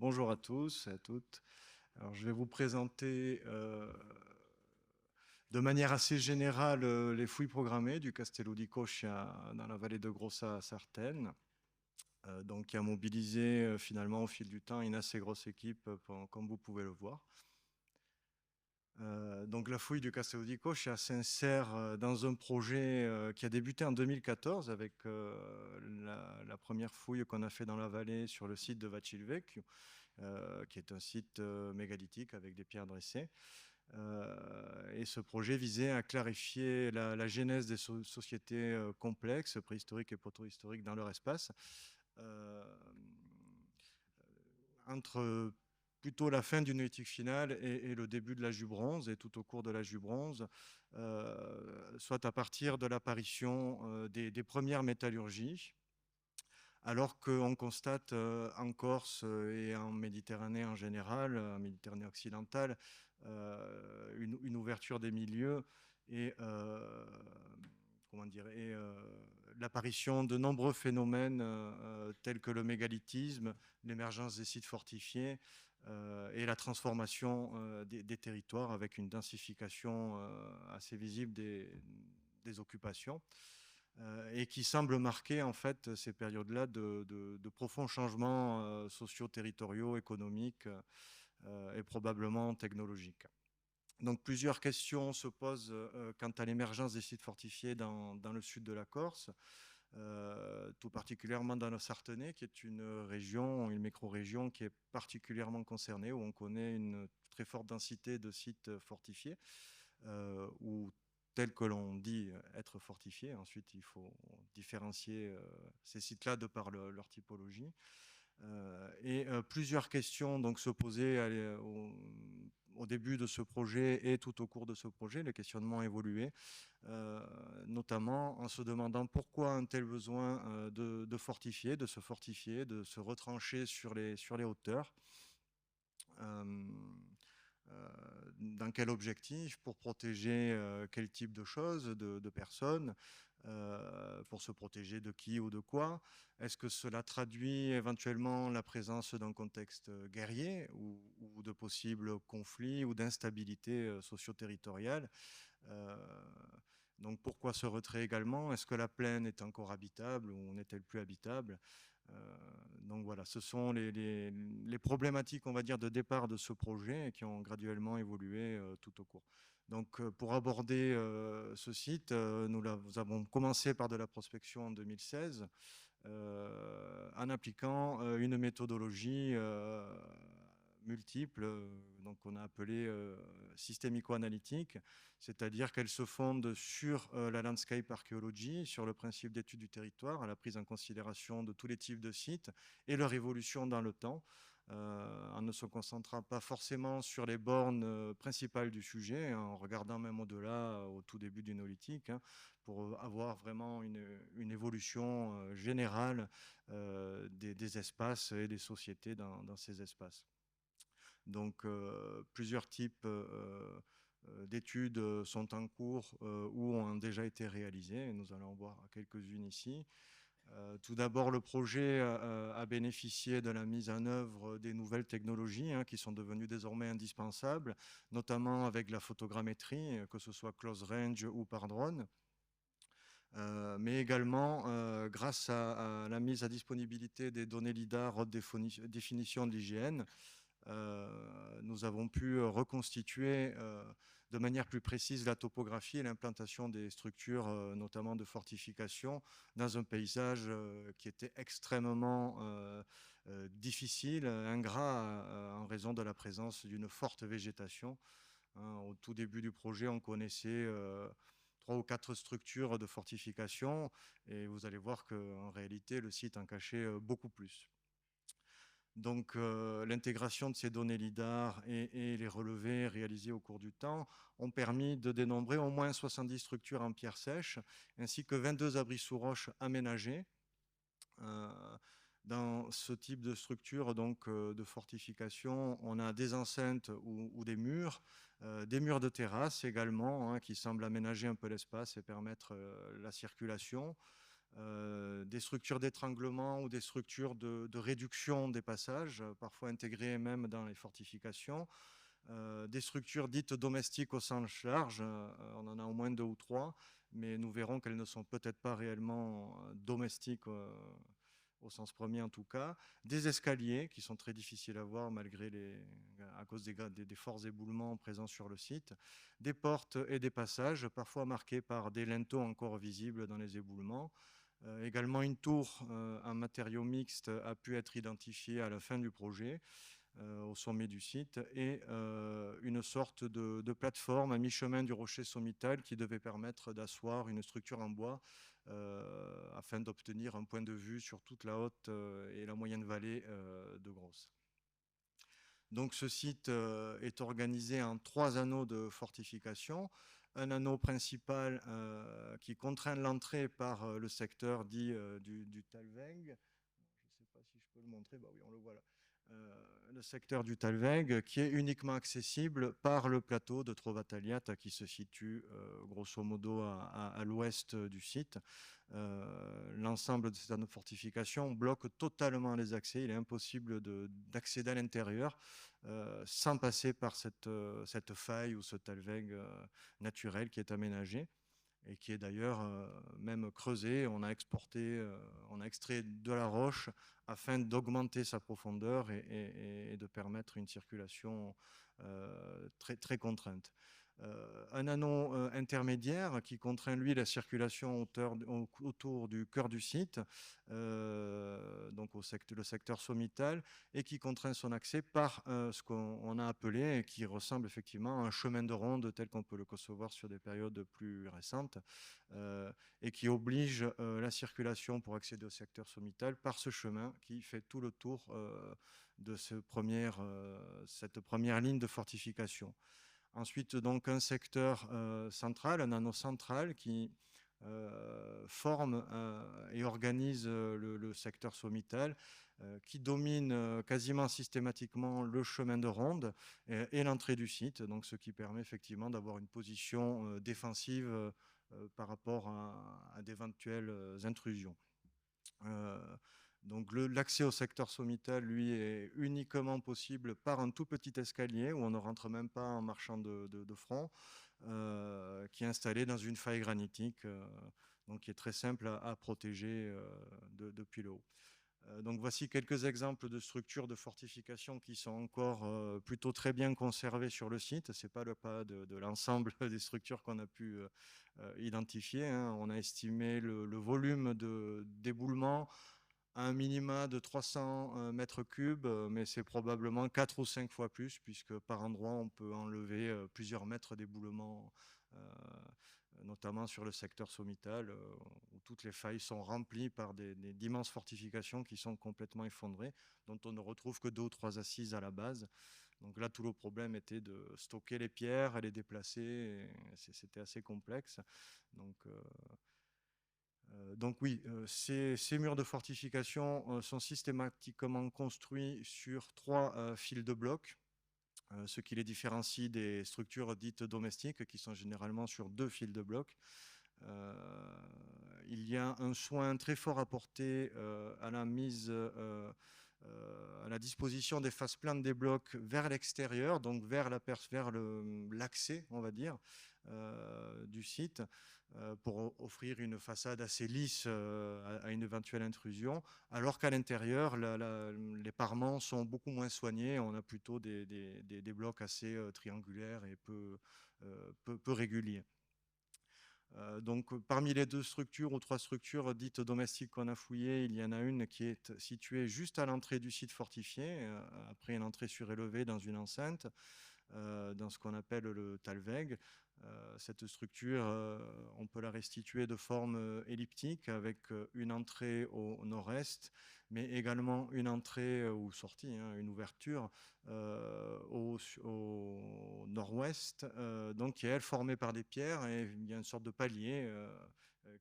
Bonjour à tous et à toutes. Alors, je vais vous présenter de manière assez générale les fouilles programmées du Castello di Coscia dans la vallée de Grossa à Sartène, donc qui a mobilisé finalement au fil du temps une assez grosse équipe, comme vous pouvez le voir. Donc la fouille du Castello di Coscia s'insère dans un projet qui a débuté en 2014 avec la première fouille qu'on a fait dans la vallée sur le site de Vacilvecchio, qui est un site mégalithique avec des pierres dressées. Et ce projet visait à clarifier la genèse des sociétés complexes, préhistoriques et protohistoriques dans leur espace, euh, entre plutôt la fin du néolithique final et le début de l'âge du bronze, et tout au cours de l'âge du bronze, soit à partir de l'apparition des premières métallurgies, alors qu'on constate en Corse et en Méditerranée en général, en Méditerranée occidentale, une ouverture des milieux et, comment dire, l'apparition de nombreux phénomènes tels que le mégalithisme, l'émergence des sites fortifiés et la transformation des territoires avec une densification assez visible des occupations. Et qui semble marquer en fait ces périodes-là de profonds changements socio-territoriaux, économiques et probablement technologiques. Donc plusieurs questions se posent quant à l'émergence des sites fortifiés dans le sud de la Corse, tout particulièrement dans le Sartenay, qui est une région, une micro-région qui est particulièrement concernée, où on connaît une très forte densité de sites fortifiés, où tel que l'on dit être fortifié. Ensuite, il faut différencier ces sites-là de par leur typologie. Plusieurs questions donc, se posaient au début de ce projet et tout au cours de ce projet. Les questionnements ont évolué, notamment en se demandant pourquoi un tel besoin de fortifier, de se retrancher sur les hauteurs. Dans quel objectif, pour protéger quel type de choses, de personnes, pour se protéger de qui ou de quoi. Est-ce que cela traduit éventuellement la présence d'un contexte guerrier ou de possibles conflits ou d'instabilité socio-territoriale? euh, donc pourquoi ce retrait également? Est-ce que la plaine est encore habitable ou n'est-elle plus habitable? Euh, donc voilà, ce sont les problématiques, on va dire, de départ de ce projet qui ont graduellement évolué tout au cours. Donc pour aborder ce site, nous avons commencé par de la prospection en 2016 en appliquant une méthodologie multiple, donc on a appelé systémico-analytique, c'est-à-dire qu'elle se fonde sur la landscape archéologie, sur le principe d'étude du territoire, à la prise en considération de tous les types de sites et leur évolution dans le temps, en ne se concentrant pas forcément sur les bornes principales du sujet, hein, en regardant même au-delà, au tout début du néolithique, hein, pour avoir vraiment une évolution générale des espaces et des sociétés dans ces espaces. Donc, plusieurs types d'études sont en cours ou ont déjà été réalisées. Et nous allons en voir quelques-unes ici. Tout d'abord, le projet a bénéficié de la mise en œuvre des nouvelles technologies hein, qui sont devenues désormais indispensables, notamment avec la photogrammétrie, que ce soit close range ou par drone. Mais également grâce à la mise à disponibilité des données LIDAR haute définition de l'IGN, nous avons pu reconstituer de manière plus précise la topographie et l'implantation des structures, notamment de fortification, dans un paysage qui était extrêmement difficile, ingrat, en raison de la présence d'une forte végétation. Hein, au tout début du projet, on connaissait 3 ou 4 structures de fortification, et vous allez voir qu'en réalité, le site en cachait beaucoup plus. Donc l'intégration de ces données LIDAR et les relevés réalisés au cours du temps ont permis de dénombrer au moins 70 structures en pierre sèche, ainsi que 22 abris sous roche aménagés. Dans ce type de structure donc, de fortification, on a des enceintes ou des murs de terrasse également, hein, qui semblent aménager un peu l'espace et permettre la circulation. des structures d'étranglement ou des structures de réduction des passages, parfois intégrées même dans les fortifications, des structures dites domestiques au sens large, on en a au moins 2 ou 3, mais nous verrons qu'elles ne sont peut-être pas réellement domestiques au sens premier en tout cas, des escaliers qui sont très difficiles à voir à cause des forts éboulements présents sur le site, des portes et des passages, parfois marqués par des linteaux encore visibles dans les éboulements. Également une tour en matériaux mixtes a pu être identifiée à la fin du projet au sommet du site, et une sorte de plateforme à mi-chemin du rocher sommital qui devait permettre d'asseoir une structure en bois afin d'obtenir un point de vue sur toute la haute et la moyenne vallée de Grosse. Donc ce site est organisé en 3 anneaux de fortification. Un anneau principal qui contraint l'entrée par le secteur dit du Talweg. Je ne sais pas si je peux le montrer, bah oui, on le voit là. Le secteur du Talweg, qui est uniquement accessible par le plateau de Trovataliat qui se situe grosso modo à l'ouest du site. L'ensemble de cette fortification bloque totalement les accès. Il est impossible d'accéder à l'intérieur sans passer par cette faille ou ce Talweg naturel qui est aménagé et qui est d'ailleurs même creusé. On a extrait de la roche afin d'augmenter sa profondeur et de permettre une circulation très, très contrainte. Un anneau intermédiaire qui contraint lui la circulation autour du cœur du site, donc le secteur sommital, et qui contraint son accès par ce qu'on a appelé, et qui ressemble effectivement à un chemin de ronde tel qu'on peut le concevoir sur des périodes plus récentes, et qui oblige la circulation pour accéder au secteur sommital par ce chemin qui fait tout le tour de cette première ligne de fortification. Ensuite, donc, un secteur central, un anneau central qui forme et organise le secteur sommital, qui domine quasiment systématiquement le chemin de ronde et l'entrée du site, donc ce qui permet effectivement d'avoir une position défensive par rapport à d'éventuelles intrusions. Donc l'accès au secteur sommital, lui, est uniquement possible par un tout petit escalier où on ne rentre même pas en marchant de front, qui est installé dans une faille granitique, donc qui est très simple à protéger depuis le haut. Donc voici quelques exemples de structures de fortification qui sont encore plutôt très bien conservées sur le site. Ce n'est pas le cas de l'ensemble des structures qu'on a pu identifier, hein. On a estimé le volume d'éboulement à un minima de 300 mètres cubes, mais c'est probablement 4 ou 5 fois plus, puisque par endroit, on peut enlever plusieurs mètres d'éboulement, notamment sur le secteur sommital, où toutes les failles sont remplies par d'immenses fortifications qui sont complètement effondrées, dont on ne retrouve que 2 ou 3 assises à la base. Donc là, tout le problème était de stocker les pierres et les déplacer. C'était assez complexe. Donc oui, ces murs de fortification sont systématiquement construits sur 3 fils de blocs, ce qui les différencie des structures dites domestiques qui sont généralement sur 2 fils de blocs. Il y a un soin très fort apporté à la mise à la disposition des faces planes des blocs vers l'extérieur, donc vers l'accès, on va dire, du site, pour offrir une façade assez lisse à une éventuelle intrusion, alors qu'à l'intérieur, les parements sont beaucoup moins soignés. On a plutôt des blocs assez triangulaires et peu réguliers. Donc, parmi les 2 structures ou 3 structures dites domestiques qu'on a fouillées, il y en a une qui est située juste à l'entrée du site fortifié, après une entrée surélevée dans une enceinte, dans ce qu'on appelle le Talweg. Cette structure, on peut la restituer de forme elliptique avec une entrée au nord-est, mais également une entrée ou sortie, hein, une ouverture au nord-ouest, donc qui est elle formée par des pierres, et il y a une sorte de palier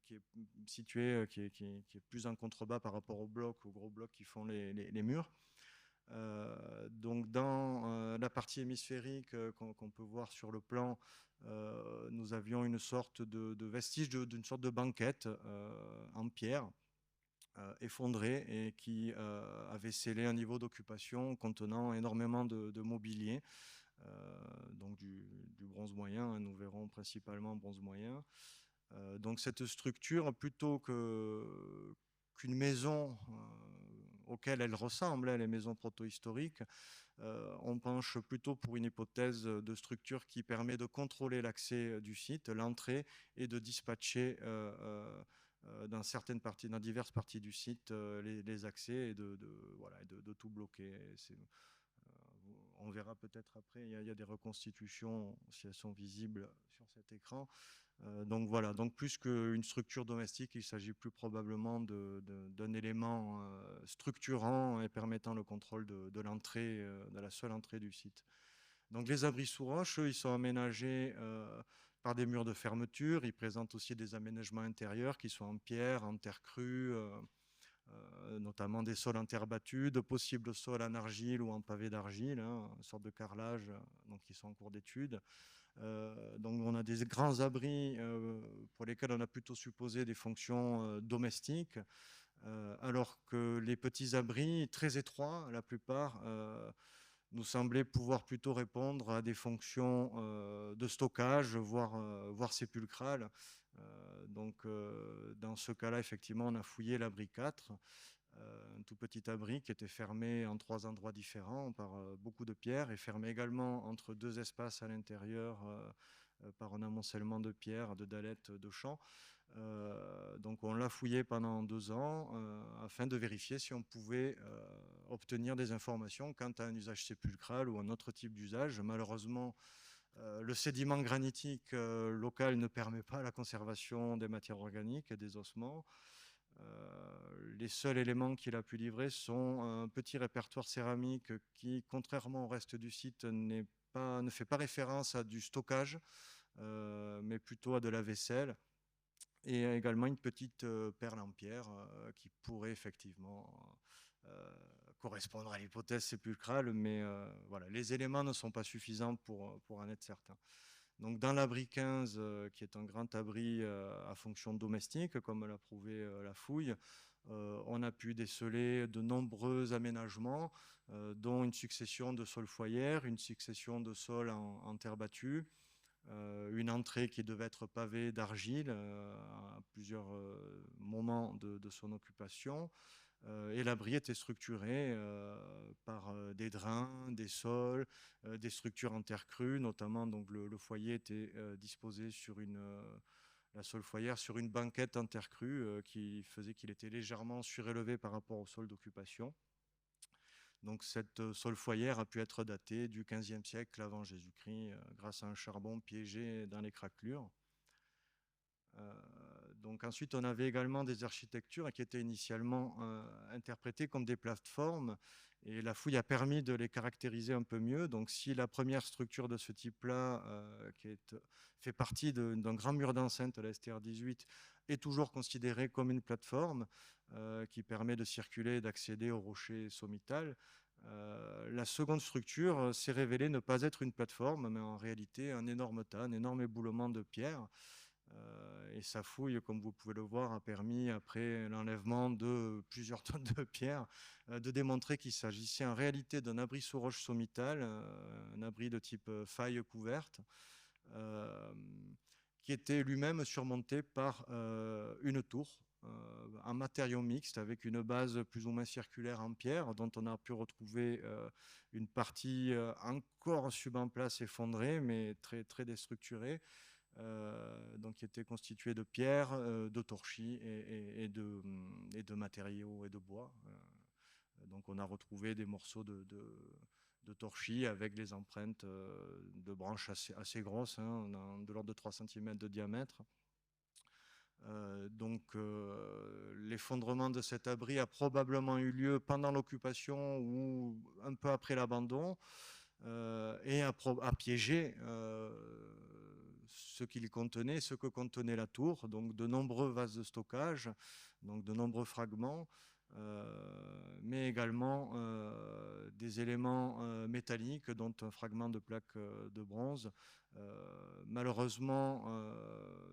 qui est situé, qui est plus en contrebas par rapport aux gros blocs qui font les murs. Donc dans la partie hémisphérique qu'on peut voir sur le plan, nous avions une sorte de vestige d'une sorte de banquette en pierre, effondré et qui avait scellé un niveau d'occupation contenant énormément de mobilier, donc du bronze moyen, hein, nous verrons principalement bronze moyen. Donc cette structure, plutôt qu'une maison auquel elle ressemble, hein, les maisons proto-historiques, on penche plutôt pour une hypothèse de structure qui permet de contrôler l'accès du site, l'entrée, et de dispatcher dans diverses parties du site les accès et voilà, de tout bloquer. On verra peut-être après, il y a des reconstitutions, si elles sont visibles sur cet écran. Donc voilà, donc plus qu'une structure domestique, il s'agit plus probablement d'un élément structurant et permettant le contrôle de l'entrée, de la seule entrée du site. Donc les abris sous roche, eux, ils sont aménagés par des murs de fermeture. Ils présentent aussi des aménagements intérieurs qui sont en pierre, en terre crue, notamment des sols en terre battue, de possibles sols en argile ou en pavé d'argile, hein, une sorte de carrelage, donc qui sont en cours d'étude. Donc on a des grands abris pour lesquels on a plutôt supposé des fonctions domestiques, alors que les petits abris, très étroits, la plupart, nous semblaient pouvoir plutôt répondre à des fonctions de stockage, voire sépulcrales. Dans ce cas-là, effectivement, on a fouillé l'abri 4, un tout petit abri qui était fermé en 3 endroits différents par beaucoup de pierres et fermé également entre 2 espaces à l'intérieur par un amoncellement de pierres, de dallettes, de champs. Donc on l'a fouillé pendant 2 ans afin de vérifier si on pouvait obtenir des informations quant à un usage sépulcral ou un autre type d'usage. Malheureusement, le sédiment granitique local ne permet pas la conservation des matières organiques et des ossements. Les seuls éléments qu'il a pu livrer sont un petit répertoire céramique qui, contrairement au reste du site, ne fait pas référence à du stockage, mais plutôt à de la vaisselle, et également une petite perle en pierre qui pourrait effectivement correspondre à l'hypothèse sépulcrale, mais voilà, les éléments ne sont pas suffisants pour en être certains. Donc dans l'abri 15, qui est un grand abri à fonction domestique, comme l'a prouvé la fouille, on a pu déceler de nombreux aménagements, dont une succession de sols foyères, une succession de sols en terre battue, une entrée qui devait être pavée d'argile à plusieurs moments de son occupation. Et l'abri était structuré par des drains, des sols, des structures en terre crue, notamment donc le foyer était disposé sur la sole foyère sur une banquette en terre crue qui faisait qu'il était légèrement surélevé par rapport au sol d'occupation. Donc cette sole foyère a pu être datée du XVe siècle avant Jésus-Christ grâce à un charbon piégé dans les craquelures. Donc ensuite, on avait également des architectures qui étaient initialement interprétées comme des plateformes, et la fouille a permis de les caractériser un peu mieux. Donc si la première structure de ce type-là, fait partie d'un grand mur d'enceinte, la STR-18, est toujours considérée comme une plateforme qui permet de circuler et d'accéder au rocher sommital, la seconde structure s'est révélée ne pas être une plateforme, mais en réalité un énorme tas, un énorme éboulement de pierres. Et sa fouille, comme vous pouvez le voir, a permis, après l'enlèvement de plusieurs tonnes de pierres, de démontrer qu'il s'agissait en réalité d'un abri sous roche sommitale, un abri de type faille couverte, qui était lui-même surmonté par une tour en matériaux mixtes avec une base plus ou moins circulaire en pierre, dont on a pu retrouver une partie encore sub en place effondrée, mais très, très déstructurée. Donc qui était constitué de pierres, de torchis et de matériaux et de bois. Donc on a retrouvé des morceaux de torchis avec des empreintes de branches assez grosses, hein, de l'ordre de 3 cm de diamètre. L'effondrement de cet abri a probablement eu lieu pendant l'occupation ou un peu après l'abandon et a piégé ce qu'il contenait, ce que contenait la tour, donc de nombreux vases de stockage, donc de nombreux fragments, mais également des éléments métalliques, dont un fragment de plaque de bronze Malheureusement,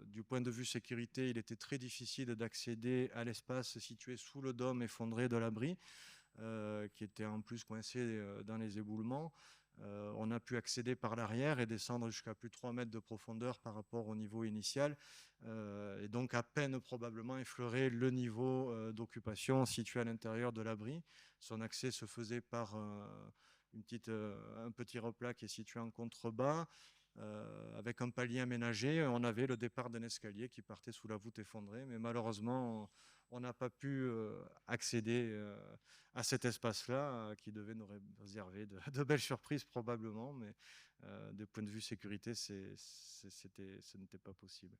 du point de vue sécurité, il était très difficile d'accéder à l'espace situé sous le dôme effondré de l'abri, qui était en plus coincé dans les éboulements. On a pu accéder par l'arrière et descendre jusqu'à plus de 3 mètres de profondeur par rapport au niveau initial, et donc à peine probablement effleurer le niveau d'occupation situé à l'intérieur de l'abri. Son accès se faisait par un petit replat qui est situé en contrebas, avec un palier aménagé. On avait le départ d'un escalier qui partait sous la voûte effondrée, mais malheureusement, on n'a pas pu accéder à cet espace-là, qui devait nous réserver de belles surprises probablement, mais du point de vue sécurité, ce n'était pas possible.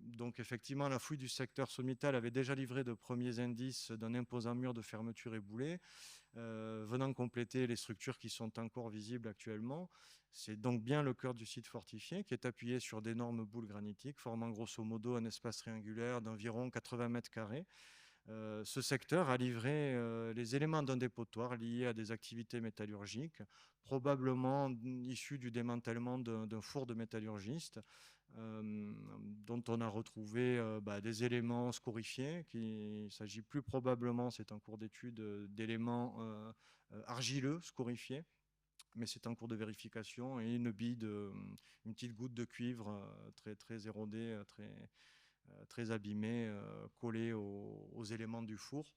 Donc effectivement, la fouille du secteur sommital avait déjà livré de premiers indices d'un imposant mur de fermeture éboulé, venant compléter les structures qui sont encore visibles actuellement. C'est donc bien le cœur du site fortifié qui est appuyé sur d'énormes boules granitiques, formant grosso modo un espace triangulaire d'environ 80 mètres carrés. Ce secteur a livré les éléments d'un dépotoir lié à des activités métallurgiques, probablement issus du démantèlement d'un four de métallurgistes, dont on a retrouvé des éléments scorifiés. Il s'agit plus probablement, c'est en cours d'étude, d'éléments argileux scorifiés, mais c'est en cours de vérification, et une petite goutte de cuivre très, très érodée, très abîmée, collée aux éléments du four.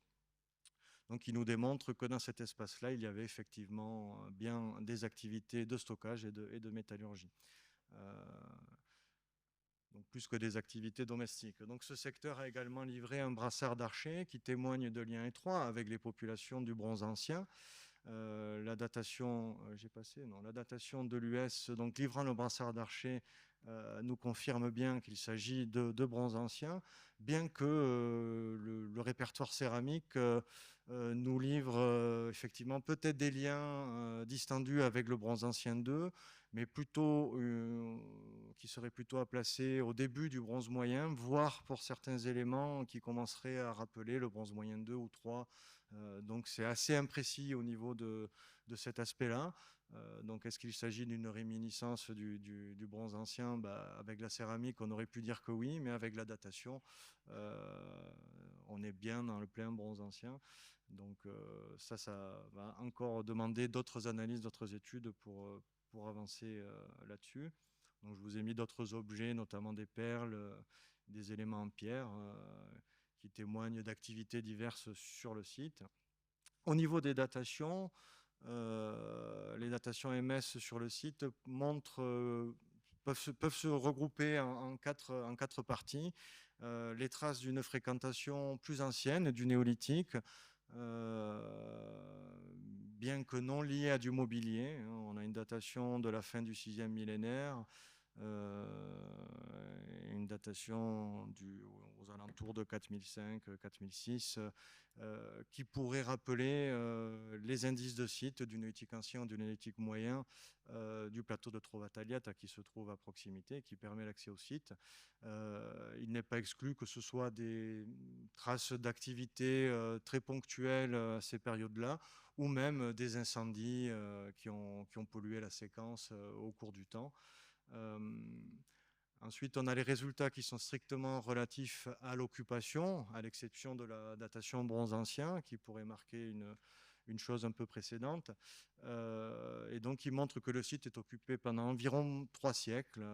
Donc, il nous démontre que dans cet espace-là, il y avait effectivement bien des activités de stockage et de métallurgie. Donc plus que des activités domestiques. Donc ce secteur a également livré un brassard d'archers qui témoigne de liens étroits avec les populations du Bronze ancien. La datation, la datation de l'US, donc livrant le brassard d'archers, nous confirme bien qu'il s'agit de Bronze ancien, bien que le répertoire céramique nous livre effectivement peut-être des liens distendus avec le Bronze ancien 2, mais plutôt qui serait plutôt à placer au début du Bronze moyen, voire pour certains éléments qui commenceraient à rappeler le Bronze moyen 2 ou 3. Donc c'est assez imprécis au niveau de cet aspect-là. Donc est-ce qu'il s'agit d'une réminiscence du Bronze ancien? Avec la céramique, on aurait pu dire que oui, mais avec la datation, on est bien dans le plein Bronze ancien. Donc ça va encore demander d'autres analyses, d'autres études pour avancer là-dessus. Donc je vous ai mis d'autres objets, notamment des perles, des éléments en pierre, qui témoignent d'activités diverses sur le site. Au niveau des datations, les datations MS sur le site peuvent se regrouper en quatre parties. Les traces d'une fréquentation plus ancienne, du néolithique, bien que non liée à du mobilier. On a une datation de la fin du 6e millénaire, une datation aux alentours de 4005-4006, qui pourrait rappeler les indices de site du néolithique ancien ou du néolithique moyen du plateau de Trovataliata qui se trouve à proximité, qui permet l'accès au site. Il n'est pas exclu que ce soit des traces d'activité très ponctuelles à ces périodes-là, ou même des incendies qui ont pollué la séquence au cours du temps. Ensuite, on a les résultats qui sont strictement relatifs à l'occupation, à l'exception de la datation bronze ancien, qui pourrait marquer une chose un peu précédente. Et donc, il montre que le site est occupé pendant environ 3 siècles.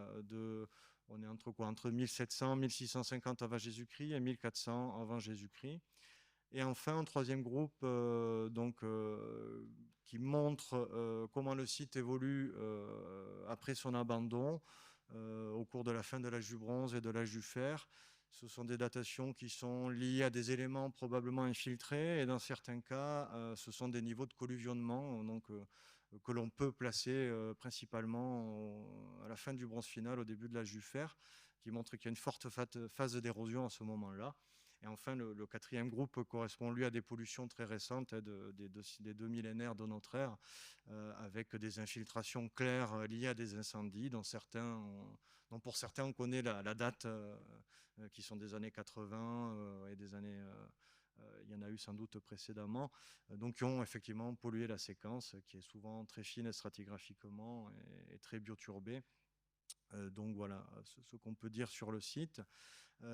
On est entre 1700, 1650 avant Jésus-Christ et 1400 avant Jésus-Christ. Et enfin, un troisième groupe qui montre comment le site évolue après son abandon, au cours de la fin de l'âge du bronze et de l'âge du fer. Ce sont des datations qui sont liées à des éléments probablement infiltrés, et dans certains cas, ce sont des niveaux de colluvionnement que l'on peut placer principalement à la fin du bronze final, au début de l'âge du fer, qui montre qu'il y a une forte phase d'érosion à ce moment-là. Et enfin, le quatrième groupe correspond, lui, à des pollutions très récentes des 2 millénaires de notre ère, avec des infiltrations claires liées à des incendies, dont pour certains, on connaît la date, qui sont des années 80 et des années il y en a eu sans doute précédemment, donc qui ont effectivement pollué la séquence, qui est souvent très fine stratigraphiquement et très bioturbée. Donc voilà ce qu'on peut dire sur le site.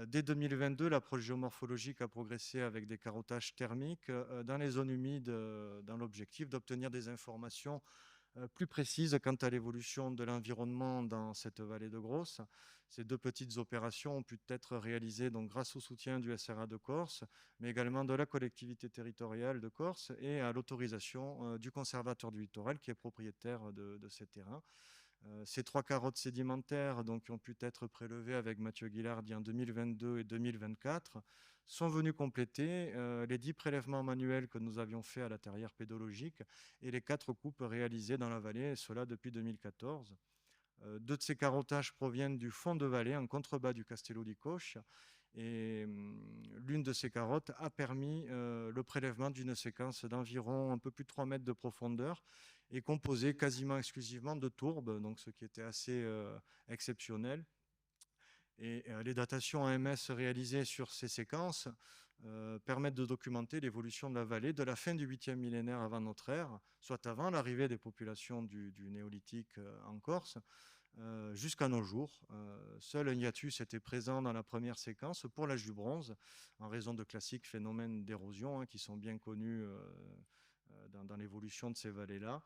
Dès 2022, l'approche géomorphologique a progressé avec des carottages thermiques dans les zones humides, dans l'objectif d'obtenir des informations plus précises quant à l'évolution de l'environnement dans cette vallée de Grosse. Ces deux petites opérations ont pu être réalisées donc, grâce au soutien du SRA de Corse, mais également de la collectivité territoriale de Corse et à l'autorisation du conservateur du littoral qui est propriétaire de ces terrains. Ces 3 carottes sédimentaires donc, qui ont pu être prélevées avec Mathieu Guillardi en 2022 et 2024 sont venus compléter les 10 prélèvements manuels que nous avions faits à la terrière pédologique et les 4 coupes réalisées dans la vallée, et cela depuis 2014. Deux de ces carottages proviennent du fond de vallée en contrebas du Castello di Coscia, et l'une de ces carottes a permis le prélèvement d'une séquence d'environ un peu plus de 3 mètres de profondeur et composée quasiment exclusivement de tourbes, donc ce qui était assez exceptionnel. Et les datations AMS réalisées sur ces séquences permettent de documenter l'évolution de la vallée de la fin du 8e millénaire avant notre ère, soit avant l'arrivée des populations du néolithique en Corse, jusqu'à nos jours. Seul un hiatus était présent dans la première séquence pour l'âge du bronze, en raison de classiques phénomènes d'érosion qui sont bien connus dans l'évolution de ces vallées-là.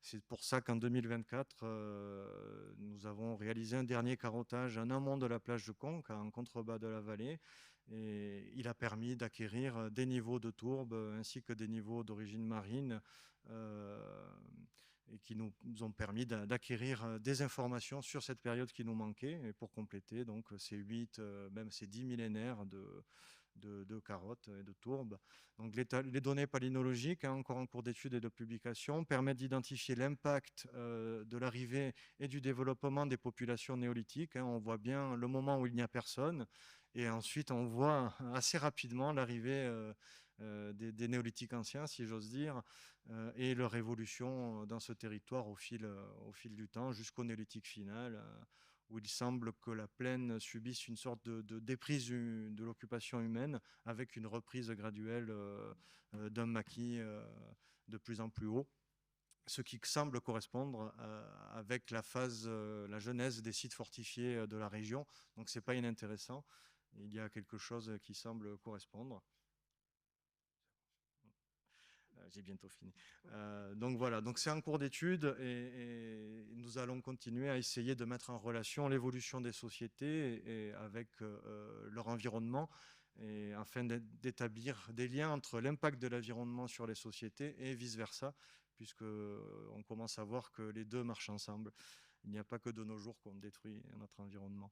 C'est pour ça qu'en 2024, nous avons réalisé un dernier carottage en amont de la plage de Conques, en contrebas de la vallée, et il a permis d'acquérir des niveaux de tourbe ainsi que des niveaux d'origine marine et qui nous ont permis d'acquérir des informations sur cette période qui nous manquait, et pour compléter donc ces 8, même ces 10 millénaires de carottes et de tourbes. Donc les données palynologiques, encore en cours d'étude et de publication, permettent d'identifier l'impact de l'arrivée et du développement des populations néolithiques. On voit bien le moment où il n'y a personne, et ensuite on voit assez rapidement l'arrivée des néolithiques anciens, si j'ose dire, et leur évolution dans ce territoire au fil du temps jusqu'au néolithique final, où il semble que la plaine subisse une sorte de déprise de l'occupation humaine avec une reprise graduelle d'un maquis de plus en plus haut, ce qui semble correspondre avec la genèse des sites fortifiés de la région. Donc ce n'est pas inintéressant, il y a quelque chose qui semble correspondre. J'ai bientôt fini. Donc voilà, donc c'est en cours d'étude, et nous allons continuer à essayer de mettre en relation l'évolution des sociétés avec leur environnement, et afin d'établir des liens entre l'impact de l'environnement sur les sociétés et vice-versa, puisque on commence à voir que les deux marchent ensemble. Il n'y a pas que de nos jours qu'on détruit notre environnement.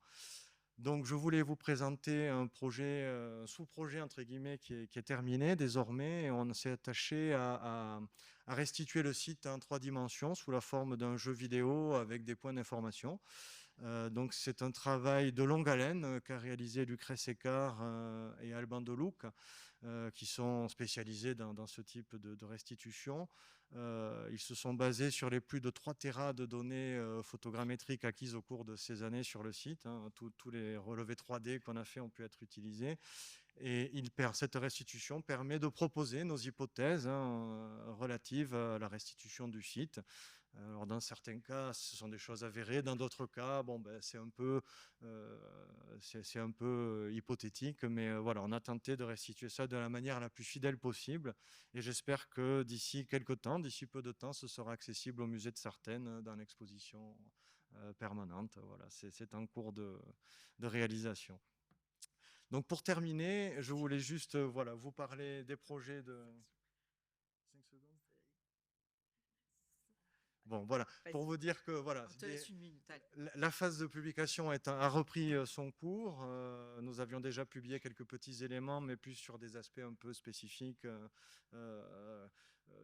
Donc, je voulais vous présenter un projet, sous-projet entre guillemets, qui est terminé désormais. Et on s'est attaché à restituer le site en 3 dimensions sous la forme d'un jeu vidéo avec des points d'information. Donc, c'est un travail de longue haleine qu'a réalisé Lucrèce Écart et Alban Deluc, qui sont spécialisés dans ce type de restitution. Ils se sont basés sur les plus de 3 téras de données photogrammétriques acquises au cours de ces années sur le site. Tous les relevés 3D qu'on a fait ont pu être utilisés. Et cette restitution permet de proposer nos hypothèses relatives à la restitution du site. Alors, dans certains cas, ce sont des choses avérées. Dans d'autres cas, c'est un peu hypothétique. Mais voilà, on a tenté de restituer ça de la manière la plus fidèle possible. Et j'espère que d'ici peu de temps, ce sera accessible au musée de Sartène dans l'exposition permanente. Voilà, c'est en cours de réalisation. Donc pour terminer, je voulais juste vous parler des projets de... 5 secondes. Bon, voilà, pour vous dire que la phase de publication a repris son cours. Nous avions déjà publié quelques petits éléments, mais plus sur des aspects un peu spécifiques,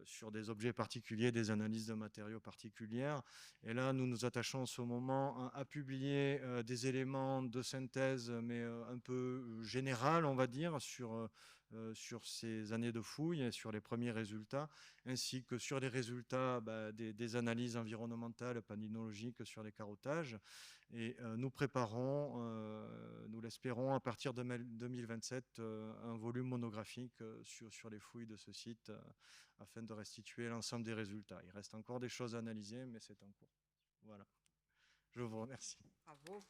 sur des objets particuliers, des analyses de matériaux particulières. Et là, nous nous attachons en ce moment à publier des éléments de synthèse, mais un peu général, on va dire, sur ces années de fouilles et sur les premiers résultats, ainsi que sur les résultats des analyses environnementales palynologiques sur les carottages. Et nous préparons, nous l'espérons, à partir de 2027, un volume monographique sur les fouilles de ce site afin de restituer l'ensemble des résultats. Il reste encore des choses à analyser, mais c'est en cours. Voilà. Je vous remercie. Bravo.